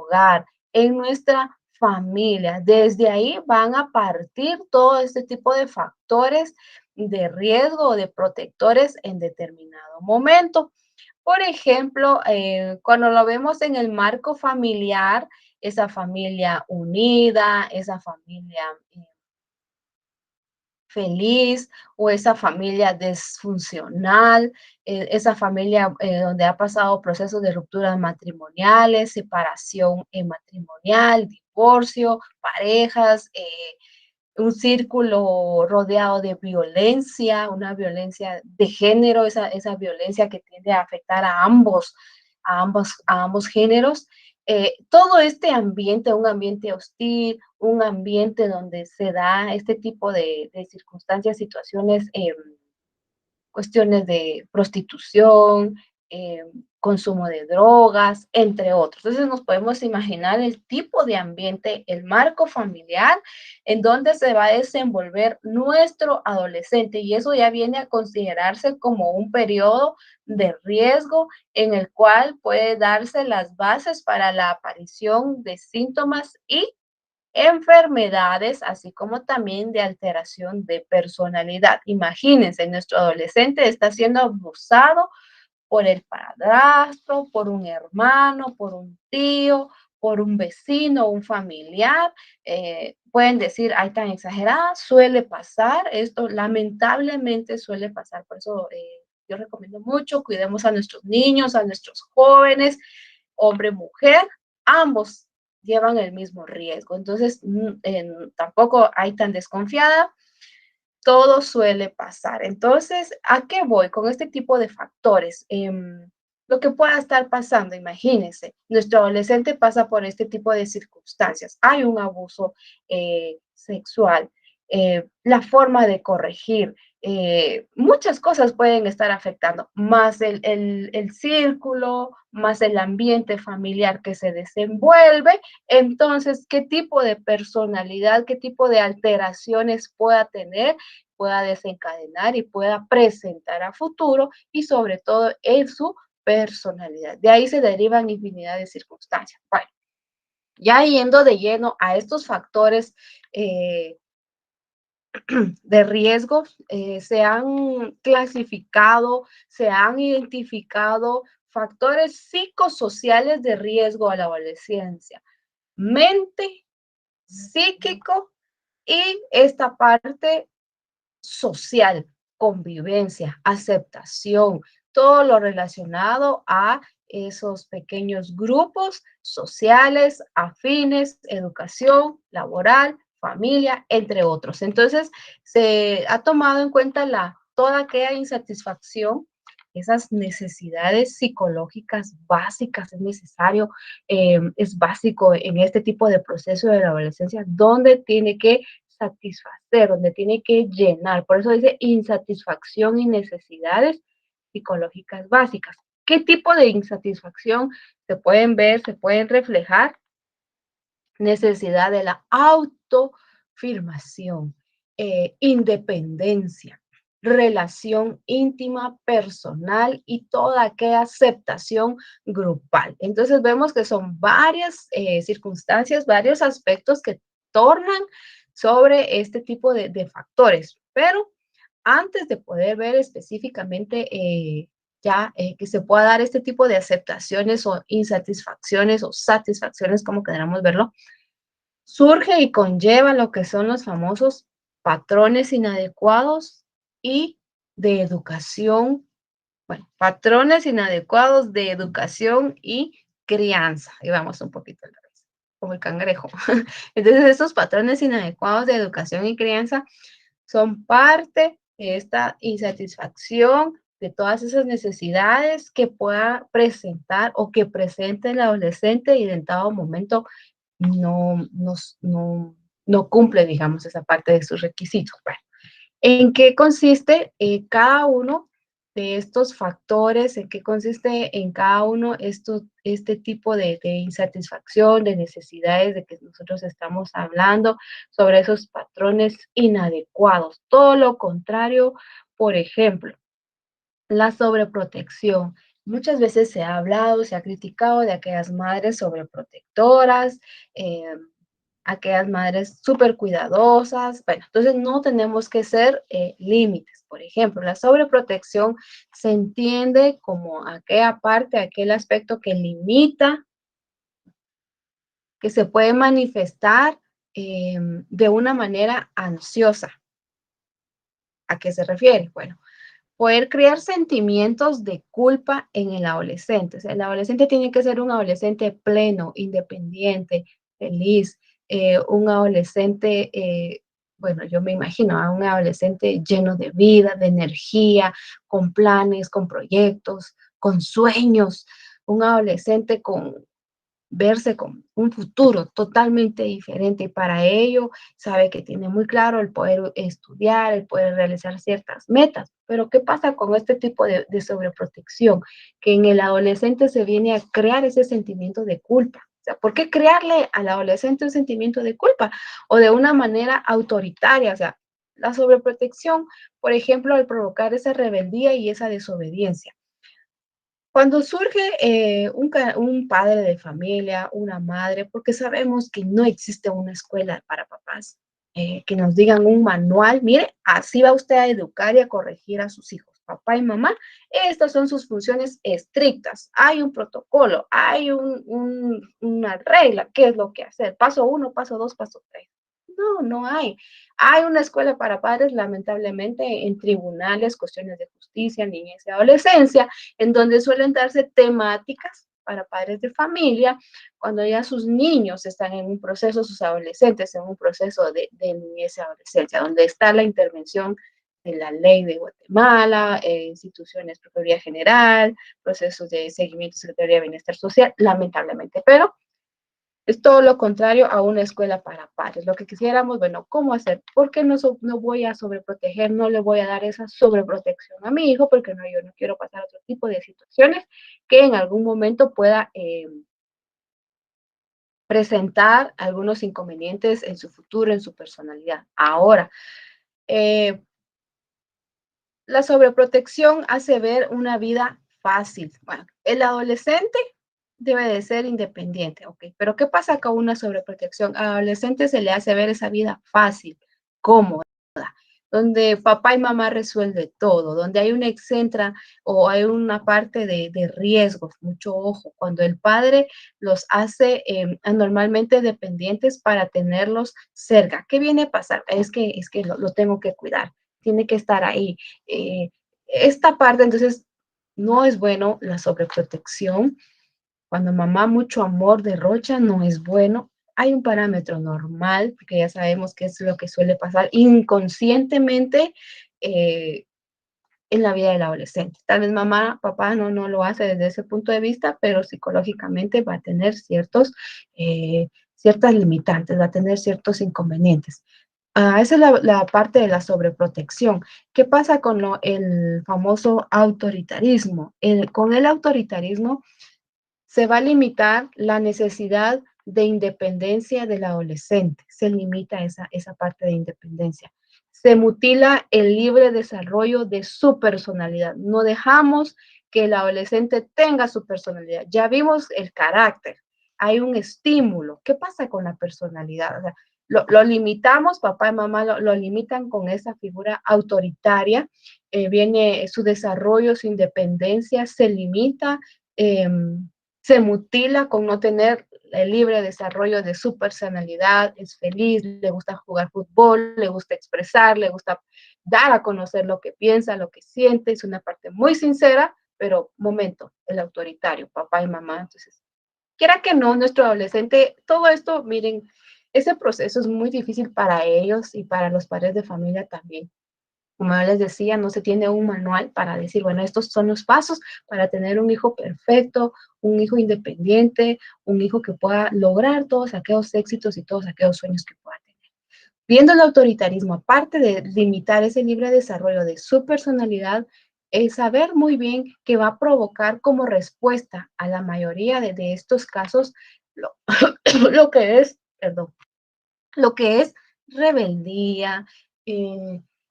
hogar, en nuestra familia. Desde ahí van a partir todo este tipo de factores de riesgo o de protectores en determinado momento. Por ejemplo, cuando lo vemos en el marco familiar, esa familia unida, esa familia feliz o esa familia disfuncional, esa familia donde ha pasado procesos de rupturas matrimoniales, separación matrimonial, divorcio, parejas, un círculo rodeado de violencia, una violencia de género, esa violencia que tiende a afectar a ambos géneros. Todo este ambiente, un ambiente hostil, un ambiente donde se da este tipo de circunstancias, situaciones, cuestiones de prostitución, eh, consumo de drogas, entre otros. Entonces nos podemos imaginar el tipo de ambiente, el marco familiar en donde se va a desenvolver nuestro adolescente y eso ya viene a considerarse como un periodo de riesgo en el cual puede darse las bases para la aparición de síntomas y enfermedades, así como también de alteración de personalidad. Imagínense, nuestro adolescente está siendo abusado por el padrastro, por un hermano, por un tío, por un vecino, un familiar. Pueden decir, ay, tan exagerada, suele pasar, esto lamentablemente suele pasar, por eso yo recomiendo mucho, cuidemos a nuestros niños, a nuestros jóvenes, hombre, mujer, ambos llevan el mismo riesgo. Entonces, tampoco hay tan desconfiada, todo suele pasar. Entonces, ¿a qué voy con este tipo de factores? Lo que pueda estar pasando, imagínense, nuestro adolescente pasa por este tipo de circunstancias. Hay un abuso sexual, la forma de corregir, muchas cosas pueden estar afectando, más el círculo, más el ambiente familiar que se desenvuelve. Entonces, ¿qué tipo de personalidad, qué tipo de alteraciones pueda tener, pueda desencadenar y pueda presentar a futuro y sobre todo en su personalidad? De ahí se derivan infinidad de circunstancias. Bueno, ya yendo de lleno a estos factores de riesgo, se han clasificado, se han identificado factores psicosociales de riesgo a la adolescencia, mente, psíquico y esta parte social, convivencia, aceptación, todo lo relacionado a esos pequeños grupos sociales, afines, educación, laboral, familia, entre otros. Entonces, se ha tomado en cuenta toda aquella insatisfacción, esas necesidades psicológicas básicas, es necesario, es básico en este tipo de proceso de la adolescencia, donde tiene que satisfacer, donde tiene que llenar. Por eso dice insatisfacción y necesidades psicológicas básicas. ¿Qué tipo de insatisfacción se pueden ver, se pueden reflejar? Necesidad de la autoafirmación, independencia, relación íntima, personal y toda aquella aceptación grupal. Entonces vemos que son varias circunstancias, varios aspectos que tornan sobre este tipo de factores. Pero antes de poder ver específicamente que se pueda dar este tipo de aceptaciones o insatisfacciones o satisfacciones, como queramos verlo, surge y conlleva lo que son los famosos patrones inadecuados y de educación, bueno, patrones inadecuados de educación y crianza. Y vamos un poquito al revés, como el cangrejo. Entonces, estos patrones inadecuados de educación y crianza son parte de esta insatisfacción, de todas esas necesidades que pueda presentar o que presente el adolescente y en dado momento no, no, no, no cumple, digamos, esa parte de sus requisitos. Bueno, ¿en qué consiste cada uno de estos factores? ¿En qué consiste en cada uno este tipo de insatisfacción, de necesidades de que nosotros estamos hablando sobre esos patrones inadecuados? Todo lo contrario, por ejemplo, la sobreprotección, Muchas veces se ha hablado, se ha criticado de aquellas madres sobreprotectoras, aquellas madres súper cuidadosas. Bueno, entonces no tenemos que ser límites. Por ejemplo, la sobreprotección se entiende como aquella parte, aquel aspecto que limita, que se puede manifestar de una manera ansiosa. ¿A qué se refiere? Bueno, poder crear sentimientos de culpa en el adolescente. O sea, el adolescente tiene que ser un adolescente pleno, independiente, feliz, un adolescente, bueno, yo me imagino a un adolescente lleno de vida, de energía, con planes, con proyectos, con sueños, un adolescente con verse con un futuro totalmente diferente y para ello sabe que tiene muy claro el poder estudiar, el poder realizar ciertas metas. Pero ¿qué pasa con este tipo de sobreprotección? Que en el adolescente se viene a crear ese sentimiento de culpa. O sea, ¿por qué crearle al adolescente un sentimiento de culpa o de una manera autoritaria? O sea, la sobreprotección, por ejemplo, al provocar esa rebeldía y esa desobediencia. Cuando surge un padre de familia, una madre, porque sabemos que no existe una escuela para papás, que nos digan un manual, mire, así va usted a educar y a corregir a sus hijos, papá y mamá, estas son sus funciones estrictas, hay un protocolo, hay una regla, qué es lo que hacer, paso uno, paso dos, paso tres. No, no hay. Hay una escuela para padres, lamentablemente, en tribunales, cuestiones de justicia, niñez y adolescencia, en donde suelen darse temáticas para padres de familia, cuando ya sus niños están en un proceso, sus adolescentes en un proceso de niñez y adolescencia, donde está la intervención de la ley de Guatemala, instituciones, Procuraduría General, procesos de seguimiento, Secretaría de Bienestar Social, lamentablemente, pero es todo lo contrario a una escuela para padres. Lo que quisiéramos, bueno, ¿cómo hacer? ¿Por qué no voy a sobreproteger? No le voy a dar esa sobreprotección a mi hijo porque no, yo no quiero pasar otro tipo de situaciones que en algún momento pueda presentar algunos inconvenientes en su futuro, en su personalidad. Ahora, eh, la sobreprotección hace ver una vida fácil. Bueno, el adolescente debe de ser independiente, ok, pero ¿qué pasa con una sobreprotección? Al adolescente se le hace ver esa vida fácil, cómoda, donde papá y mamá resuelve todo, donde hay una exentra o hay una parte de riesgos, mucho ojo, cuando el padre los hace anormalmente dependientes para tenerlos cerca. ¿Qué viene a pasar? Es que lo tengo que cuidar, tiene que estar ahí. Eh, esta parte, entonces, no es bueno la sobreprotección. Cuando mamá mucho amor derrocha, no es bueno. Hay un parámetro normal, porque ya sabemos que es lo que suele pasar inconscientemente eh, en la vida del adolescente. Tal vez mamá, papá no lo hace desde ese punto de vista, pero psicológicamente va a tener ciertas limitantes, va a tener ciertos inconvenientes. Esa es la parte de la sobreprotección. ¿Qué pasa con el famoso autoritarismo? Con el autoritarismo se va a limitar la necesidad de independencia del adolescente, se limita esa parte de independencia. Se mutila el libre desarrollo de su personalidad. No dejamos que el adolescente tenga su personalidad. Ya vimos el carácter, hay un estímulo. ¿Qué pasa con la personalidad? O sea, lo limitamos, papá y mamá lo limitan con esa figura autoritaria, viene su desarrollo, su independencia, se limita, eh, se mutila con no tener el libre desarrollo de su personalidad, es feliz, le gusta jugar fútbol, le gusta expresar, le gusta dar a conocer lo que piensa, lo que siente, es una parte muy sincera, pero momento, el autoritario, papá y mamá, entonces, quiera que no, nuestro adolescente, todo esto, miren, ese proceso es muy difícil para ellos y para los padres de familia también. Como yo les decía, no se tiene un manual para decir, bueno, estos son los pasos para tener un hijo perfecto, un hijo independiente, un hijo que pueda lograr todos aquellos éxitos y todos aquellos sueños que pueda tener. Viendo el autoritarismo, aparte de limitar ese libre desarrollo de su personalidad, es saber muy bien que va a provocar como respuesta a la mayoría de estos casos lo, lo que es, perdón, lo que es rebeldía,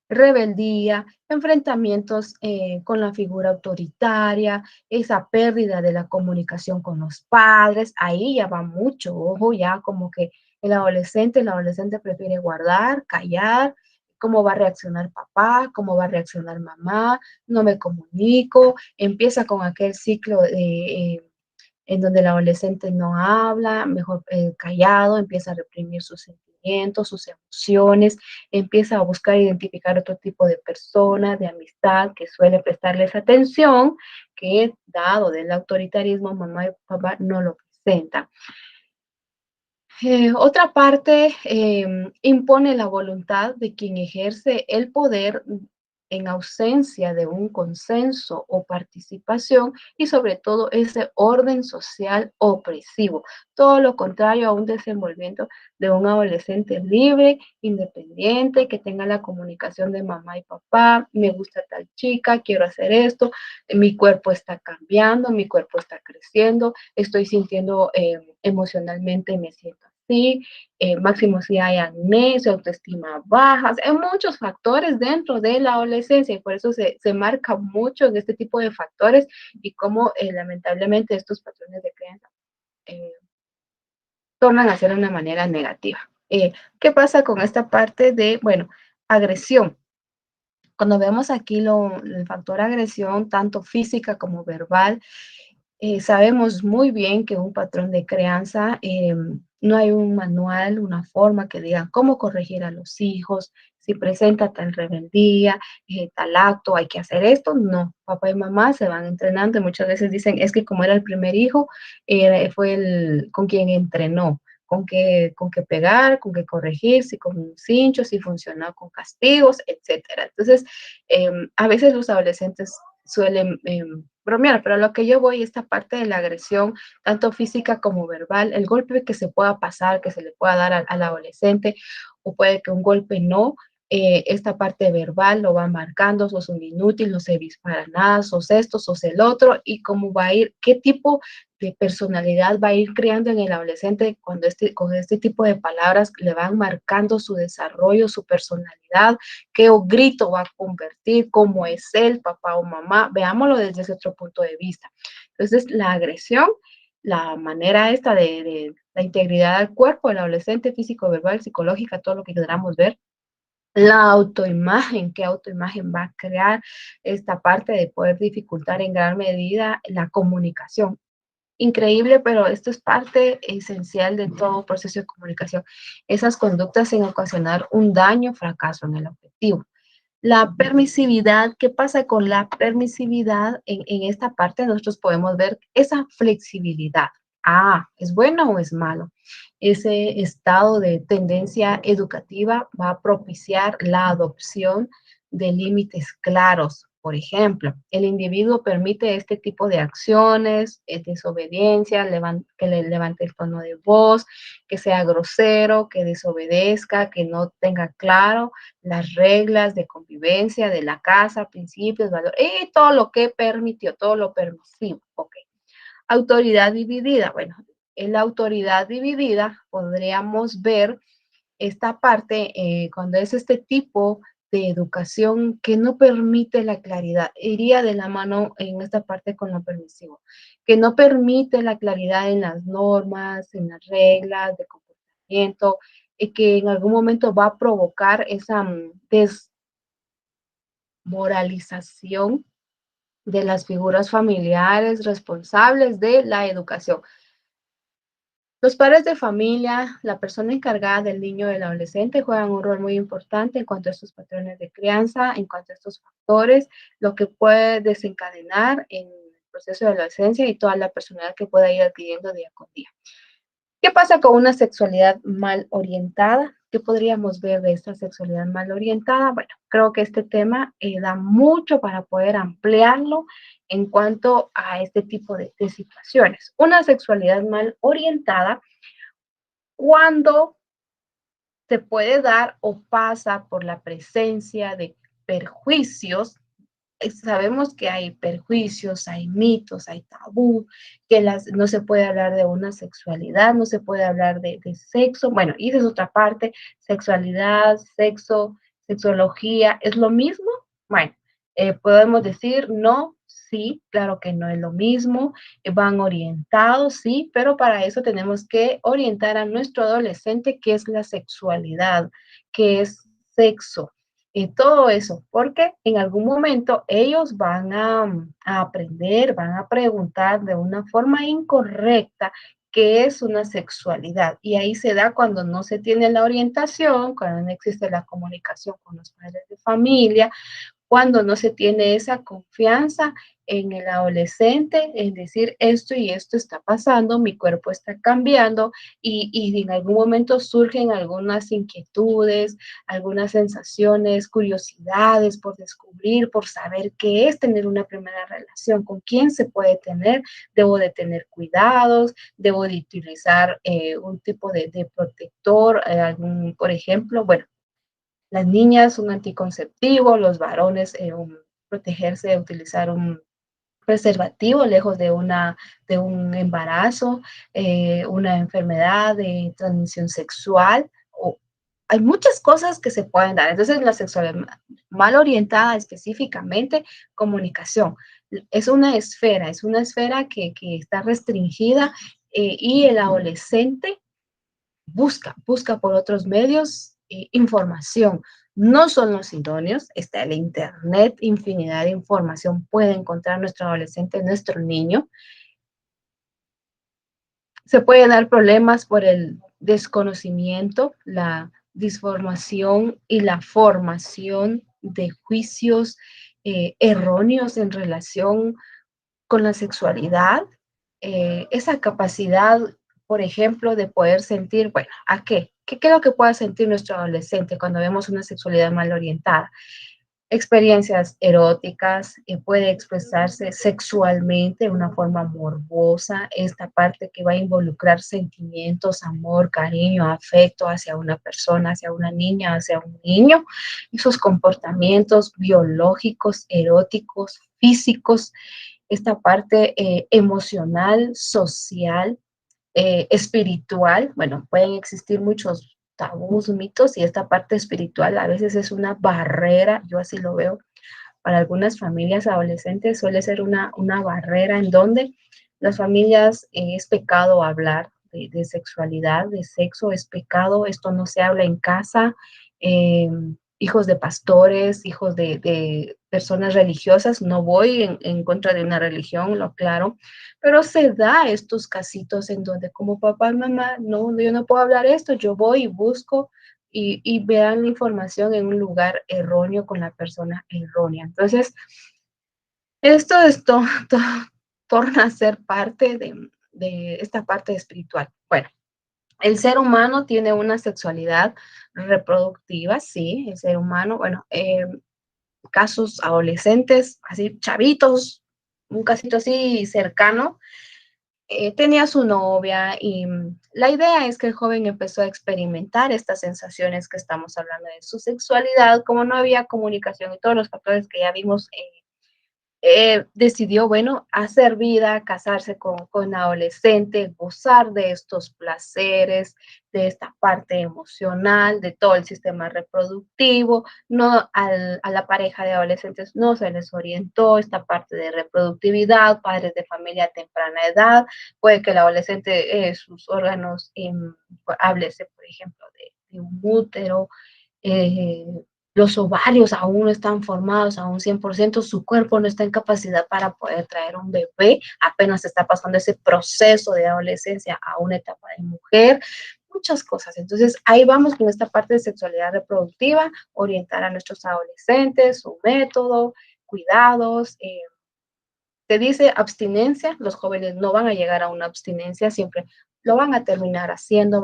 rebeldía, enfrentamientos con la figura autoritaria, esa pérdida de la comunicación con los padres, ahí ya va mucho, ojo, ya como que el adolescente prefiere guardar, callar, cómo va a reaccionar papá, cómo va a reaccionar mamá, no me comunico, empieza con aquel ciclo en donde el adolescente no habla, mejor callado, empieza a reprimir sus sentimientos, sus emociones, empieza a buscar identificar otro tipo de persona, de amistad que suele prestarles atención, que dado del autoritarismo, mamá y papá no lo presentan. Otra parte impone la voluntad de quien ejerce el poder en ausencia de un consenso o participación y sobre todo ese orden social opresivo. Todo lo contrario a un desenvolvimiento de un adolescente libre, independiente, que tenga la comunicación de mamá y papá, me gusta tal chica, quiero hacer esto, mi cuerpo está cambiando, mi cuerpo está creciendo, estoy sintiendo emocionalmente, me siento así, máximo si hay acné, su autoestima baja, hay muchos factores dentro de la adolescencia y por eso se marca mucho en este tipo de factores y cómo lamentablemente estos patrones de crianza eh, tornan a ser de una manera negativa. ¿Qué pasa con esta parte de, bueno, agresión? Cuando vemos aquí el factor agresión, tanto física como verbal, sabemos muy bien que un patrón de crianza, no hay un manual, una forma que diga cómo corregir a los hijos, si presenta tal rebeldía, tal acto, hay que hacer esto. No, papá y mamá se van entrenando y muchas veces dicen, es que como era el primer hijo, fue el con quien entrenó, con qué pegar, con qué corregir, si con un cincho, si funcionó con castigos, etcétera. Entonces, a veces los adolescentes suelen bromear, pero a lo que yo voy, esta parte de la agresión, tanto física como verbal, el golpe que se pueda pasar, que se le pueda dar al adolescente, o puede que un golpe no, esta parte verbal lo va marcando, sos un inútil, no servís para nada, sos esto, sos el otro, y cómo va a ir, qué tipo de personalidad va a ir creando en el adolescente cuando con este tipo de palabras le van marcando su desarrollo, su personalidad, qué grito va a convertir, cómo es él, papá o mamá, veámoslo desde ese otro punto de vista. Entonces, la agresión, la manera esta de la integridad del cuerpo, el adolescente, físico, verbal, psicológica, todo lo que queramos ver, la autoimagen, qué autoimagen va a crear esta parte de poder dificultar en gran medida la comunicación. Increíble, pero esto es parte esencial de todo proceso de comunicación. Esas conductas en ocasionar un daño, fracaso en el objetivo. La permisividad, ¿qué pasa con la permisividad? En esta parte nosotros podemos ver esa flexibilidad. Ah, ¿es bueno o es malo? Ese estado de tendencia educativa va a propiciar la adopción de límites claros. Por ejemplo, el individuo permite este tipo de acciones, desobediencia, que le levante el tono de voz, que sea grosero, que desobedezca, que no tenga claro las reglas de convivencia de la casa, principios, valores, y todo lo que permitió, todo lo permisivo. Ok. Autoridad dividida. Bueno, en la autoridad dividida podríamos ver esta parte cuando es este tipo de educación que no permite la claridad, iría de la mano en esta parte con lo permisivo, que no permite la claridad en las normas, en las reglas de comportamiento, y que en algún momento va a provocar esa desmoralización de las figuras familiares responsables de la educación. Los padres de familia, la persona encargada del niño o del adolescente juegan un rol muy importante en cuanto a estos patrones de crianza, en cuanto a estos factores, lo que puede desencadenar en el proceso de adolescencia y toda la personalidad que pueda ir adquiriendo día con día. ¿Qué pasa con una sexualidad mal orientada? ¿Qué podríamos ver de esta sexualidad mal orientada? Bueno, creo que este tema da mucho para poder ampliarlo en cuanto a este tipo de situaciones. Una sexualidad mal orientada cuando se puede dar o pasa por la presencia de perjuicios. Sabemos que hay perjuicios, hay mitos, hay tabú, que no se puede hablar de una sexualidad, no se puede hablar de sexo. Bueno, y esa es otra parte, sexualidad, sexo, sexología, ¿es lo mismo? Bueno, podemos decir no, sí, claro que no es lo mismo, van orientados, sí, pero para eso tenemos que orientar a nuestro adolescente qué es la sexualidad, qué es sexo, todo eso, porque en algún momento ellos van a aprender, van a preguntar de una forma incorrecta qué es una sexualidad. Y ahí se da cuando no se tiene la orientación, cuando no existe la comunicación con los padres de familia, cuando no se tiene esa confianza en el adolescente, en decir esto y esto está pasando, mi cuerpo está cambiando y en algún momento surgen algunas inquietudes, algunas sensaciones, curiosidades por descubrir, por saber qué es tener una primera relación, con quién se puede tener, debo de tener cuidados, debo de utilizar un tipo de protector, algún, por ejemplo, bueno, las niñas un anticonceptivo, los varones protegerse de utilizar un preservativo lejos de un embarazo, una enfermedad de transmisión sexual. O, hay muchas cosas que se pueden dar. Entonces, la sexualidad mal orientada específicamente, comunicación. Es una esfera que está restringida y el adolescente busca por otros medios información. No son los idóneos, está el Internet, infinidad de información puede encontrar nuestro adolescente, nuestro niño. Se pueden dar problemas por el desconocimiento, la disformación y la formación de juicios erróneos en relación con la sexualidad, esa capacidad, por ejemplo, de poder sentir, bueno, ¿a qué? ¿Qué es lo que pueda sentir nuestro adolescente cuando vemos una sexualidad mal orientada? Experiencias eróticas, puede expresarse sexualmente de una forma morbosa, esta parte que va a involucrar sentimientos, amor, cariño, afecto hacia una persona, hacia una niña, hacia un niño, esos comportamientos biológicos, eróticos, físicos, esta parte emocional, social, espiritual. Bueno, pueden existir muchos tabús, mitos y esta parte espiritual a veces es una barrera, yo así lo veo, para algunas familias adolescentes suele ser una barrera en donde las familias es pecado hablar de sexualidad, de sexo, es pecado, esto no se habla en casa, eh, hijos de pastores, hijos de personas religiosas, no voy en contra de una religión, lo aclaro, pero se da estos casitos en donde como papá y mamá, no, yo no puedo hablar esto, yo voy y busco y vean la información en un lugar erróneo con la persona errónea. Entonces, esto torna a ser parte de esta parte espiritual. Bueno, el ser humano tiene una sexualidad reproductiva, sí, el ser humano, bueno, casos adolescentes, así chavitos, un casito así cercano, tenía su novia y la idea es que el joven empezó a experimentar estas sensaciones que estamos hablando de su sexualidad, como no había comunicación y todos los factores que ya vimos decidió, bueno, hacer vida, casarse con adolescente, gozar de estos placeres, de esta parte emocional, de todo el sistema reproductivo. No a la pareja de adolescentes no se les orientó esta parte de reproductividad, padres de familia a temprana edad. Puede que el adolescente, sus órganos, háblese, por ejemplo, de un útero, eh, los ovarios aún no están formados a un 100%, su cuerpo no está en capacidad para poder traer un bebé, apenas está pasando ese proceso de adolescencia a una etapa de mujer, muchas cosas. Entonces, ahí vamos con esta parte de sexualidad reproductiva, orientar a nuestros adolescentes, su método, cuidados. Se dice abstinencia, los jóvenes no van a llegar a una abstinencia, siempre lo van a terminar haciendo,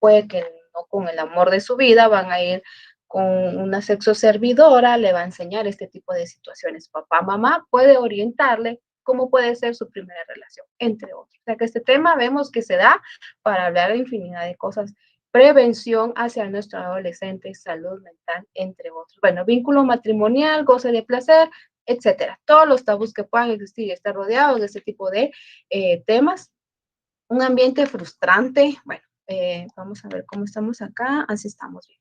puede que no con el amor de su vida, van a ir con una sexo servidora, le va a enseñar este tipo de situaciones. Papá, mamá puede orientarle cómo puede ser su primera relación, entre otros. O sea que este tema vemos que se da para hablar de infinidad de cosas. Prevención hacia nuestro adolescente, salud mental, entre otros. Bueno, vínculo matrimonial, goce de placer, etcétera. Todos los tabús que puedan existir y estar rodeados de este tipo de temas. Un ambiente frustrante. Bueno, vamos a ver cómo estamos acá. Así estamos bien.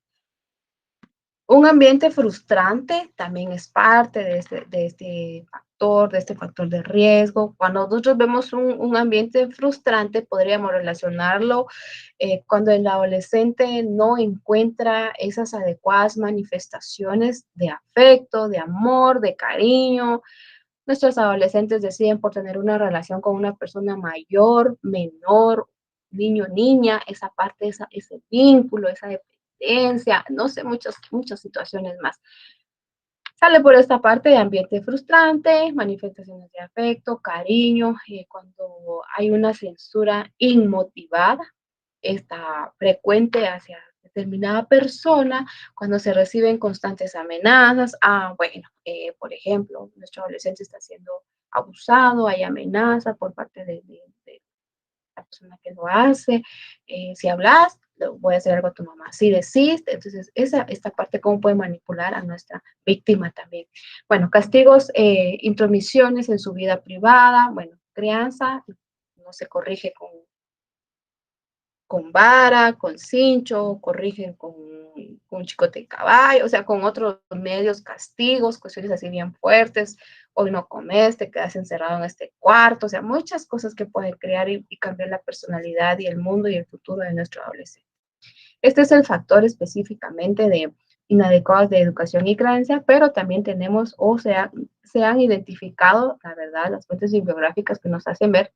Un ambiente frustrante también es parte de este factor de riesgo. Cuando nosotros vemos un ambiente frustrante, podríamos relacionarlo cuando el adolescente no encuentra esas adecuadas manifestaciones de afecto, de amor, de cariño. Nuestros adolescentes deciden por tener una relación con una persona mayor, menor, niño, niña, esa parte, ese vínculo, esa dependencia, no sé, muchas situaciones más. Sale por esta parte de ambiente frustrante, manifestaciones de afecto, cariño, cuando hay una censura inmotivada, está frecuente hacia determinada persona, cuando se reciben constantes amenazas. Bueno, por ejemplo, nuestro adolescente está siendo abusado, hay amenaza por parte de la persona que lo hace. Si hablas, voy a hacer algo a tu mamá. Si decís, entonces esta parte cómo puede manipular a nuestra víctima también. Bueno, castigos, intromisiones en su vida privada, bueno, crianza, no se corrige con vara, con cincho, corrigen con chicote de caballo, o sea, con otros medios, castigos, cuestiones así bien fuertes. Hoy no comes, te quedas encerrado en este cuarto, o sea, muchas cosas que pueden crear y cambiar la personalidad y el mundo y el futuro de nuestro adolescente. Este es el factor específicamente de inadecuadas de educación y creencia, pero también tenemos, o sea, se han identificado, la verdad, las fuentes bibliográficas que nos hacen ver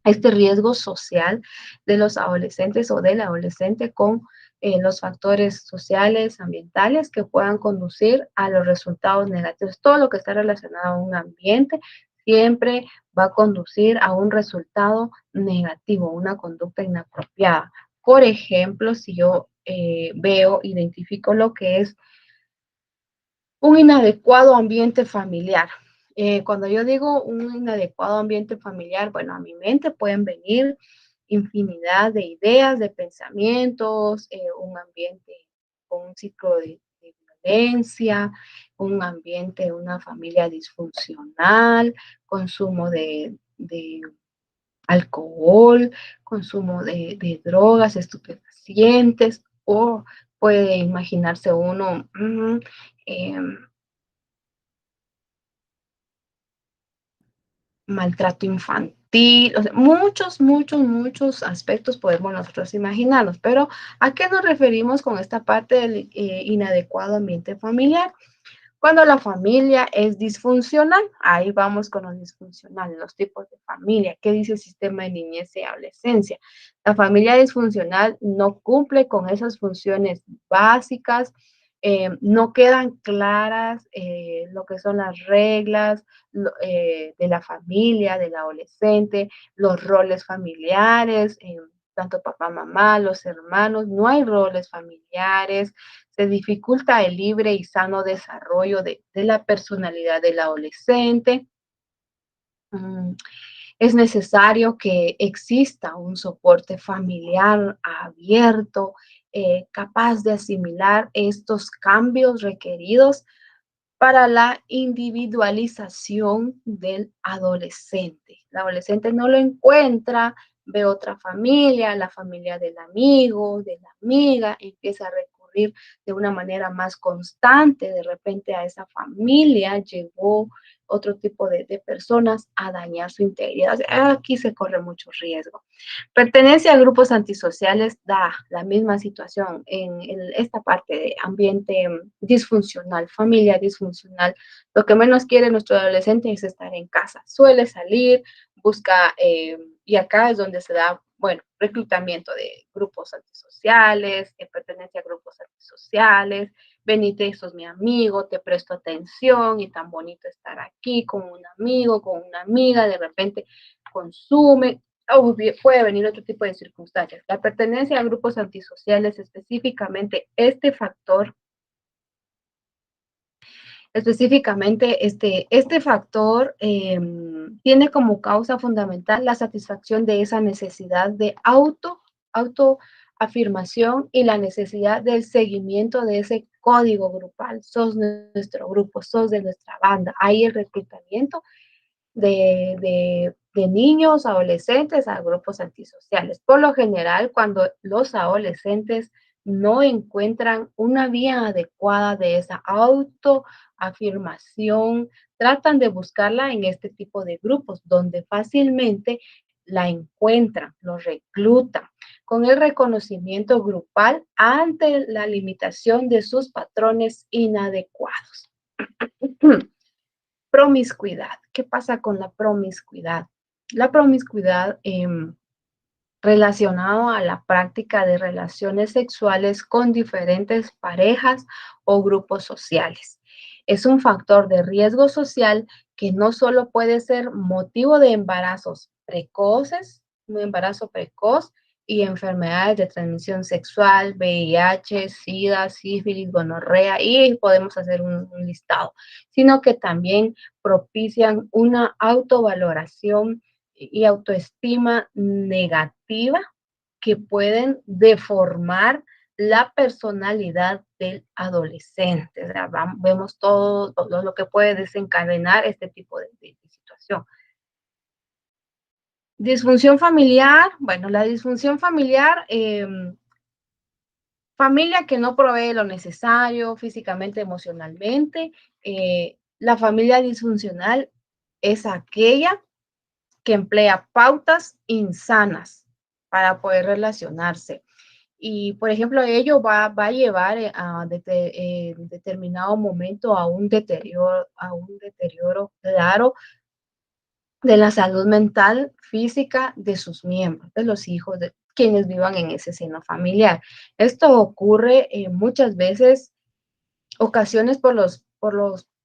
este riesgo social de los adolescentes o del adolescente con los factores sociales, ambientales que puedan conducir a los resultados negativos. Todo lo que está relacionado a un ambiente siempre va a conducir a un resultado negativo, una conducta inapropiada. Por ejemplo, si yo veo, identifico lo que es un inadecuado ambiente familiar. Cuando yo digo un inadecuado ambiente familiar, bueno, a mi mente pueden venir infinidad de ideas, de pensamientos, un ambiente con un ciclo de violencia, un ambiente, una familia disfuncional, consumo de alcohol, consumo de drogas, estupefacientes, o puede imaginarse uno, em, maltrato infantil, o sea, muchos aspectos podemos nosotros imaginarnos, pero ¿a qué nos referimos con esta parte del inadecuado ambiente familiar? Cuando la familia es disfuncional, ahí vamos con los disfuncionales, los tipos de familia. ¿Qué dice el sistema de niñez y adolescencia? La familia disfuncional no cumple con esas funciones básicas, no quedan claras lo que son las reglas de la familia, del adolescente, los roles familiares, tanto papá, mamá, los hermanos, no hay roles familiares, se dificulta el libre y sano desarrollo de la personalidad del adolescente. Mm, Es necesario que exista un soporte familiar abierto, capaz de asimilar estos cambios requeridos para la individualización del adolescente. El adolescente no lo encuentra, ve otra familia, la familia del amigo, de la amiga, empieza a recurrir de una manera más constante, de repente a esa familia llegó otro tipo de personas a dañar su integridad. O sea, aquí se corre mucho riesgo. Pertenencia a grupos antisociales da la misma situación en esta parte de ambiente disfuncional, familia disfuncional. Lo que menos quiere nuestro adolescente es estar en casa. Suele salir, busca, y acá es donde se da, bueno, reclutamiento de grupos antisociales, pertenencia a grupos antisociales, venite, sos mi amigo, te presto atención y tan bonito estar aquí con un amigo, con una amiga, de repente consume, o puede venir otro tipo de circunstancias. La pertenencia a grupos antisociales, específicamente este factor tiene como causa fundamental la satisfacción de esa necesidad de autoafirmación y la necesidad del seguimiento de ese código grupal. Sos nuestro grupo, sos de nuestra banda. Ahí el reclutamiento de niños, adolescentes a grupos antisociales. Por lo general, cuando los adolescentes no encuentran una vía adecuada de esa autoafirmación, tratan de buscarla en este tipo de grupos donde fácilmente la encuentran, lo reclutan, con el reconocimiento grupal ante la limitación de sus patrones inadecuados. Promiscuidad. ¿Qué pasa con la promiscuidad? La promiscuidad relacionado a la práctica de relaciones sexuales con diferentes parejas o grupos sociales. Es un factor de riesgo social que no solo puede ser motivo de embarazos precoces, un embarazo precoz y enfermedades de transmisión sexual, VIH, SIDA, sífilis, gonorrea, y podemos hacer un listado, sino que también propician una autovaloración y autoestima negativa que pueden deformar la personalidad del adolescente. O sea, vemos todo lo que puede desencadenar este tipo de situación. Disfunción familiar, bueno, la disfunción familiar, familia que no provee lo necesario físicamente, emocionalmente. La familia disfuncional es aquella que emplea pautas insanas para poder relacionarse. Y, por ejemplo, ello va a llevar en determinado momento a un deterioro claro de la salud mental, física de sus miembros, de los hijos, de quienes vivan en ese seno familiar. Esto ocurre muchas veces ocasiones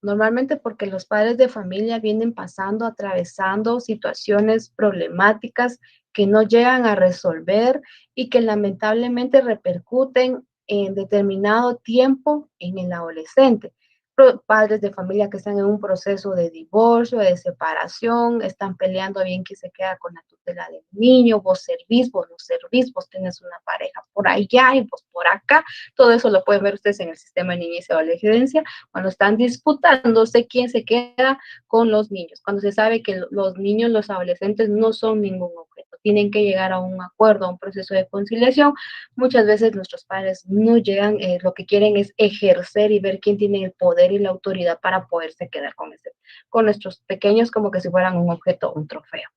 normalmente porque los padres de familia vienen pasando, atravesando situaciones problemáticas que no llegan a resolver y que lamentablemente repercuten en determinado tiempo en el adolescente. Padres de familia que están en un proceso de divorcio, de separación, están peleando bien quién se queda con la tutela del niño, vos servís, vos no servís, vos tenés una pareja por allá y vos por acá. Todo eso lo pueden ver ustedes en el sistema de niñez y adolescencia, cuando están disputándose quién se queda con los niños, cuando se sabe que los niños, los adolescentes no son ningún objeto, tienen que llegar a un acuerdo, a un proceso de conciliación. Muchas veces nuestros padres no llegan, lo que quieren es ejercer y ver quién tiene el poder y la autoridad para poderse quedar con nuestros pequeños como que si fueran un objeto, un trofeo.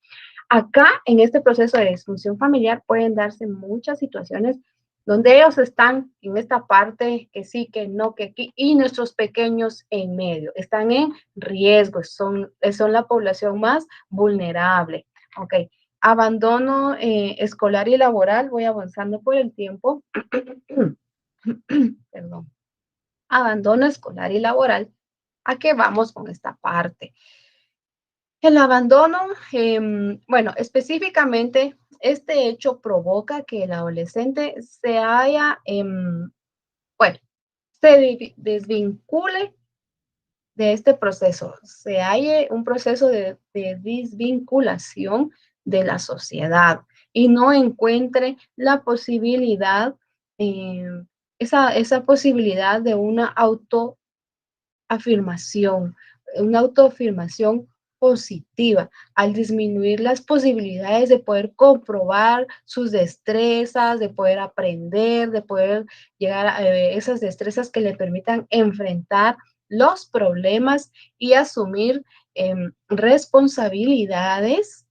Acá, en este proceso de disfunción familiar, pueden darse muchas situaciones donde ellos están en esta parte que sí, que no, que aquí, y nuestros pequeños en medio, están en riesgo, son la población más vulnerable. Ok, abandono escolar y laboral, voy avanzando por el tiempo. Perdón. Abandono escolar y laboral. ¿A qué vamos con esta parte? El abandono, bueno, específicamente, este hecho provoca que el adolescente se haya, bueno, se desvincule de este proceso, se halle un proceso de desvinculación de la sociedad y no encuentre la posibilidad, esa posibilidad de una autoafirmación positiva, al disminuir las posibilidades de poder comprobar sus destrezas, de poder aprender, de poder llegar a esas destrezas que le permitan enfrentar los problemas y asumir responsabilidades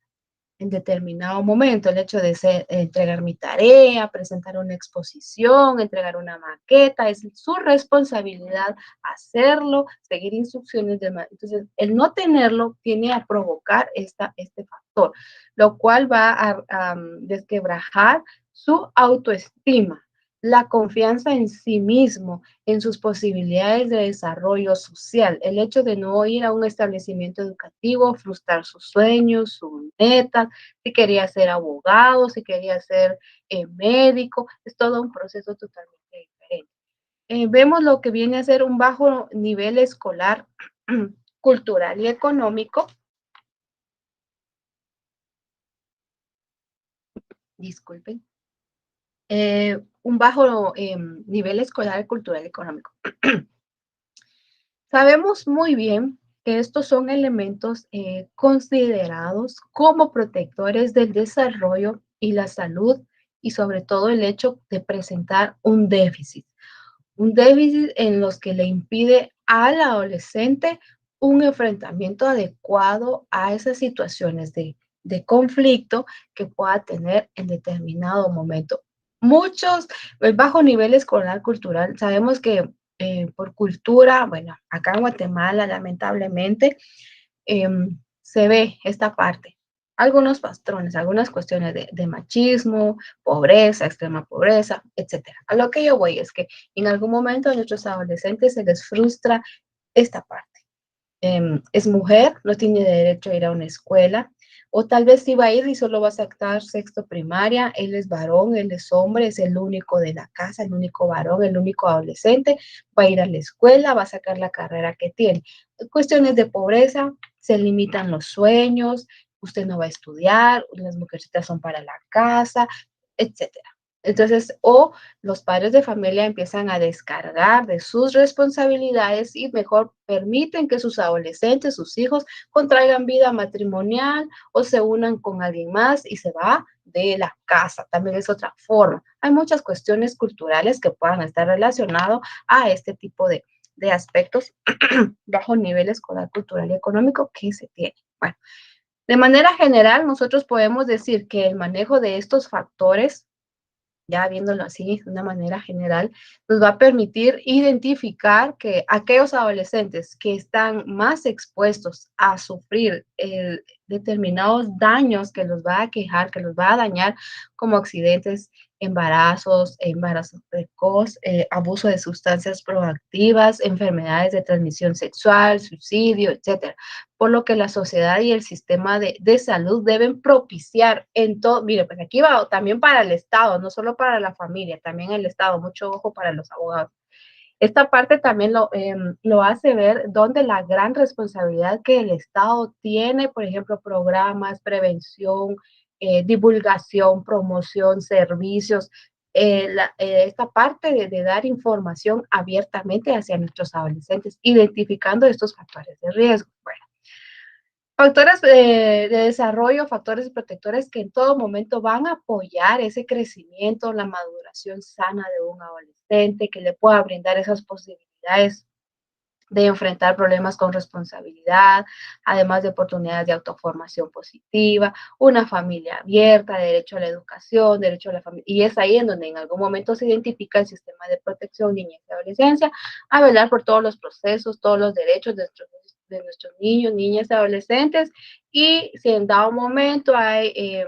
en determinado momento, el hecho de entregar mi tarea, presentar una exposición, entregar una maqueta, es su responsabilidad hacerlo, seguir instrucciones. Entonces, el no tenerlo tiene a provocar este factor, lo cual va a desquebrajar su autoestima, la confianza en sí mismo, en sus posibilidades de desarrollo social. El hecho de no ir a un establecimiento educativo, frustrar sus sueños, sus metas, si quería ser abogado, si quería ser médico, es todo un proceso totalmente diferente. Vemos lo que viene a ser un bajo nivel escolar, cultural y económico. Disculpen. Un bajo nivel escolar, cultural y económico. Sabemos muy bien que estos son elementos considerados como protectores del desarrollo y la salud y sobre todo el hecho de presentar un déficit en los que le impide al adolescente un enfrentamiento adecuado a esas situaciones de conflicto que pueda tener en determinado momento. Muchos bajo nivel escolar cultural, sabemos que por cultura, bueno, acá en Guatemala lamentablemente se ve esta parte. Algunos patrones, algunas cuestiones de machismo, pobreza, extrema pobreza, etcétera. A lo que yo voy es que en algún momento a nuestros adolescentes se les frustra esta parte. Es mujer, no tiene derecho a ir a una escuela, o tal vez sí va a ir y solo va a sacar sexto primaria, él es varón, él es hombre, es el único de la casa, el único varón, el único adolescente, va a ir a la escuela, va a sacar la carrera que tiene. Cuestiones de pobreza, se limitan los sueños, usted no va a estudiar, las mujercitas son para la casa, etcétera. Entonces, o los padres de familia empiezan a descargar de sus responsabilidades y mejor permiten que sus adolescentes, sus hijos, contraigan vida matrimonial o se unan con alguien más y se va de la casa. También es otra forma. Hay muchas cuestiones culturales que puedan estar relacionadas a este tipo de aspectos bajo nivel escolar, cultural y económico que se tiene. Bueno, de manera general, nosotros podemos decir que el manejo de estos factores ya viéndolo así de una manera general, nos va a permitir identificar que aquellos adolescentes que están más expuestos a sufrir determinados daños que los va a quejar, que los va a dañar, como accidentes, embarazo precoz, abuso de sustancias proactivas, enfermedades de transmisión sexual, suicidio, etcétera, por lo que la sociedad y el sistema de salud deben propiciar en todo, mire, pues aquí va también para el Estado, no solo para la familia, también el Estado, mucho ojo para los abogados. Esta parte también lo hace ver donde la gran responsabilidad que el Estado tiene, por ejemplo, programas, prevención, divulgación, promoción, servicios, esta parte de dar información abiertamente hacia nuestros adolescentes, identificando estos factores de riesgo. Bueno, factores de desarrollo, factores protectores que en todo momento van a apoyar ese crecimiento, la maduración sana de un adolescente, que le pueda brindar esas posibilidades de enfrentar problemas con responsabilidad, además de oportunidades de autoformación positiva, una familia abierta, derecho a la educación, derecho a la familia. Y es ahí en donde en algún momento se identifica el sistema de protección niñez y adolescencia, a velar por todos los procesos, todos los derechos de nuestros niños, niñas y adolescentes. Y si en dado momento hay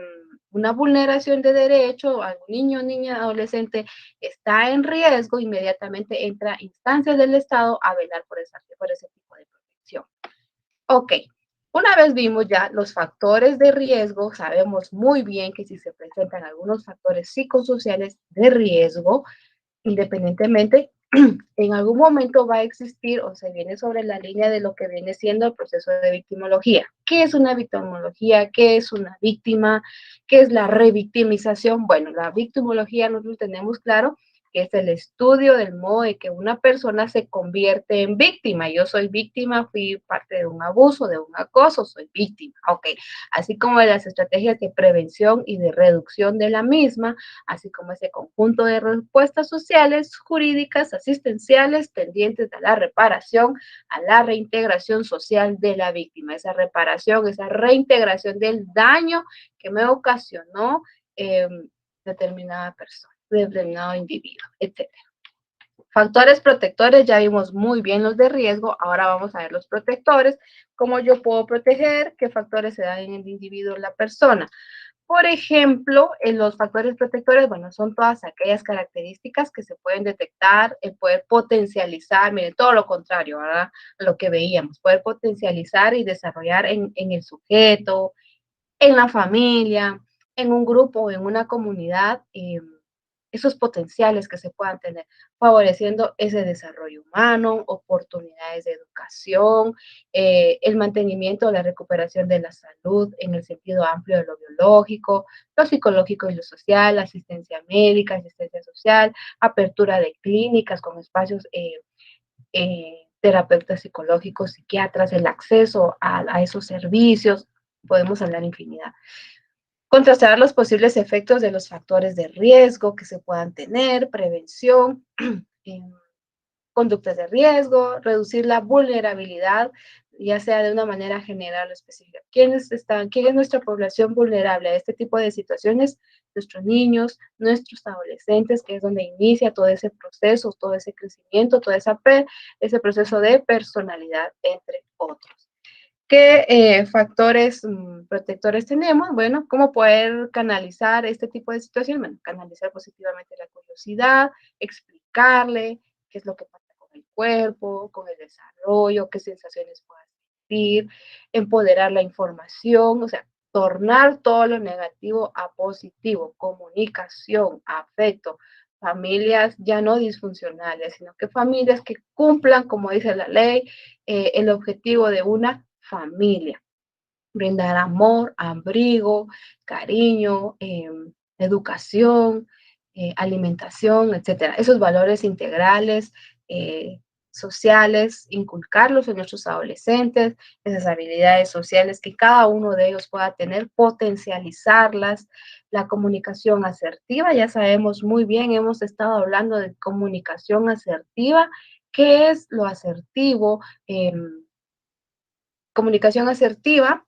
una vulneración de derecho, algún niño, niña, adolescente está en riesgo, inmediatamente entra instancias del Estado a velar por ese tipo de protección. Ok, una vez vimos ya los factores de riesgo, sabemos muy bien que si se presentan algunos factores psicosociales de riesgo, independientemente, en algún momento va a existir o se viene sobre la línea de lo que viene siendo el proceso de victimología. ¿Qué es una victimología? ¿Qué es una víctima? ¿Qué es la revictimización? Bueno, la victimología nosotros tenemos claro que es el estudio del modo de que una persona se convierte en víctima. Yo soy víctima, fui parte de un abuso, de un acoso, soy víctima. Ok, así como de las estrategias de prevención y de reducción de la misma, así como ese conjunto de respuestas sociales, jurídicas, asistenciales, tendientes a la reparación, a la reintegración social de la víctima, esa reparación, esa reintegración del daño que me ocasionó determinada persona, determinado individuo, etc. Factores protectores, ya vimos muy bien los de riesgo, ahora vamos a ver los protectores, cómo yo puedo proteger, qué factores se dan en el individuo, en la persona. Por ejemplo, en los factores protectores, bueno, son todas aquellas características que se pueden detectar, poder potencializar, miren, todo lo contrario, ¿verdad? Lo que veíamos, poder potencializar y desarrollar en el sujeto, en la familia, en un grupo, en una comunidad, esos potenciales que se puedan tener, favoreciendo ese desarrollo humano, oportunidades de educación, el mantenimiento, la recuperación de la salud en el sentido amplio de lo biológico, lo psicológico y lo social, asistencia médica, asistencia social, apertura de clínicas con espacios terapeutas psicológicos, psiquiatras, el acceso a esos servicios, podemos hablar infinidad. Contrastar los posibles efectos de los factores de riesgo que se puedan tener, prevención, em, conductas de riesgo, reducir la vulnerabilidad, ya sea de una manera general o específica. ¿Quién es nuestra población vulnerable a este tipo de situaciones? Nuestros niños, nuestros adolescentes, que es donde inicia todo ese proceso, todo ese crecimiento, ese proceso de personalidad, entre otros. ¿Qué factores protectores tenemos? Bueno, ¿cómo poder canalizar este tipo de situaciones? Bueno, canalizar positivamente la curiosidad, explicarle qué es lo que pasa con el cuerpo, con el desarrollo, qué sensaciones puede sentir, empoderar la información, o sea, tornar todo lo negativo a positivo, comunicación, afecto, familias ya no disfuncionales, sino que familias que cumplan, como dice la ley, el objetivo de una familia, brindar amor, abrigo, cariño, educación, alimentación, etcétera. Esos valores integrales, eh, sociales, inculcarlos en nuestros adolescentes, esas habilidades sociales que cada uno de ellos pueda tener, potencializarlas, la comunicación asertiva, ya sabemos muy bien, hemos estado hablando de comunicación asertiva. ¿Qué es lo asertivo? Comunicación asertiva,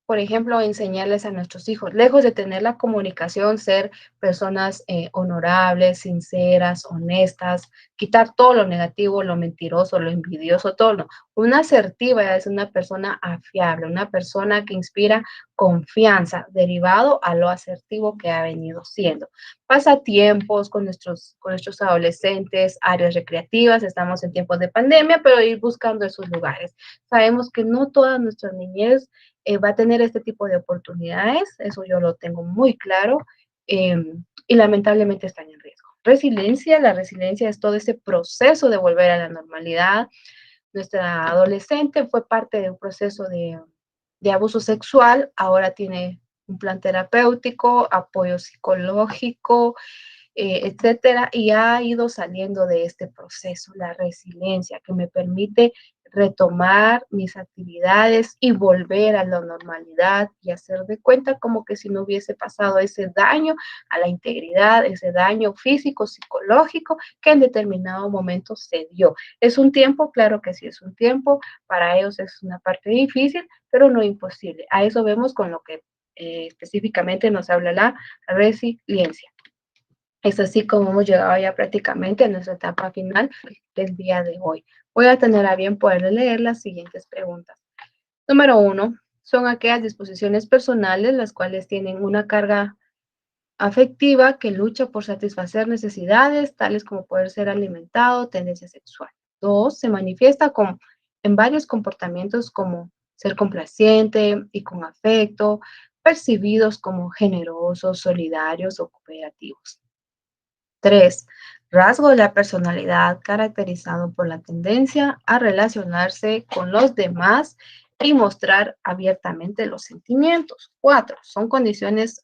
por ejemplo, enseñarles a nuestros hijos, lejos de tener la comunicación, ser personas honorables, sinceras, honestas, quitar todo lo negativo, lo mentiroso, lo envidioso, todo. No. Una asertiva es una persona afiable, una persona que inspira confianza, derivado a lo asertivo que ha venido siendo. Pasatiempos con nuestros adolescentes, áreas recreativas, estamos en tiempos de pandemia, pero ir buscando esos lugares. Sabemos que no toda nuestra niñez va a tener este tipo de oportunidades, eso yo lo tengo muy claro, eh, y lamentablemente están en riesgo. Resiliencia, la resiliencia es todo ese proceso de volver a la normalidad. Nuestra adolescente fue parte de un proceso de abuso sexual, ahora tiene un plan terapéutico, apoyo psicológico, etcétera, y ha ido saliendo de este proceso, la resiliencia que me permite retomar mis actividades y volver a la normalidad y hacer de cuenta como que si no hubiese pasado ese daño a la integridad, ese daño físico, psicológico que en determinado momento se dio. ¿Es un tiempo? Claro que sí, es un tiempo. Para ellos es una parte difícil, pero no imposible. A eso vemos con lo que específicamente nos habla la resiliencia. Es así como hemos llegado ya prácticamente a nuestra etapa final del día de hoy. Voy a tener a bien poder leer las siguientes preguntas. Número 1. Son aquellas disposiciones personales las cuales tienen una carga afectiva que lucha por satisfacer necesidades, tales como poder ser alimentado, tendencia sexual. 2. Se manifiesta en varios comportamientos como ser complaciente y con afecto, percibidos como generosos, solidarios o cooperativos. 3. Rasgo de la personalidad caracterizado por la tendencia a relacionarse con los demás y mostrar abiertamente los sentimientos. 4. Son condiciones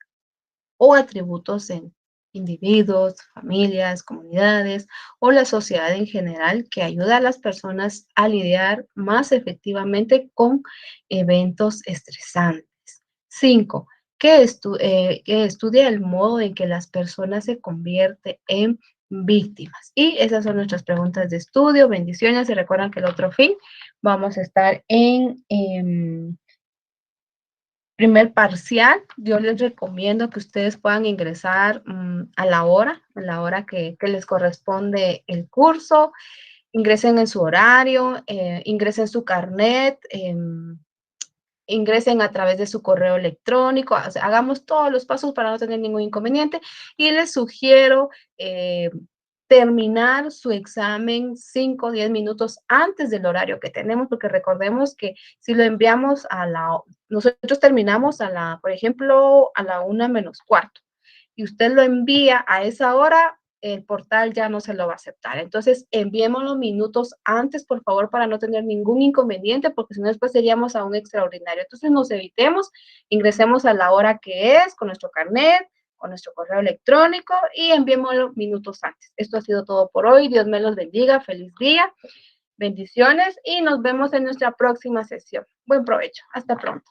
o atributos en individuos, familias, comunidades o la sociedad en general que ayuda a las personas a lidiar más efectivamente con eventos estresantes. 5. Que estudia el modo en que las personas se convierten en víctimas. Y esas son nuestras preguntas de estudio. Bendiciones. Y recuerdan que el otro fin vamos a estar en primer parcial. Yo les recomiendo que ustedes puedan ingresar a la hora que les corresponde el curso. Ingresen en su horario, ingresen su carnet, ingresen a través de su correo electrónico, o sea, hagamos todos los pasos para no tener ningún inconveniente y les sugiero terminar su examen 5 o 10 minutos antes del horario que tenemos, porque recordemos que si lo enviamos nosotros terminamos por ejemplo, a la 1:45 y usted lo envía a esa hora, el portal ya no se lo va a aceptar. Entonces, enviémoslo minutos antes, por favor, para no tener ningún inconveniente, porque si no, después seríamos a un extraordinario. Entonces, nos evitemos, ingresemos a la hora que es, con nuestro carnet, con nuestro correo electrónico y enviémoslo minutos antes. Esto ha sido todo por hoy. Dios me los bendiga. Feliz día. Bendiciones y nos vemos en nuestra próxima sesión. Buen provecho. Hasta pronto.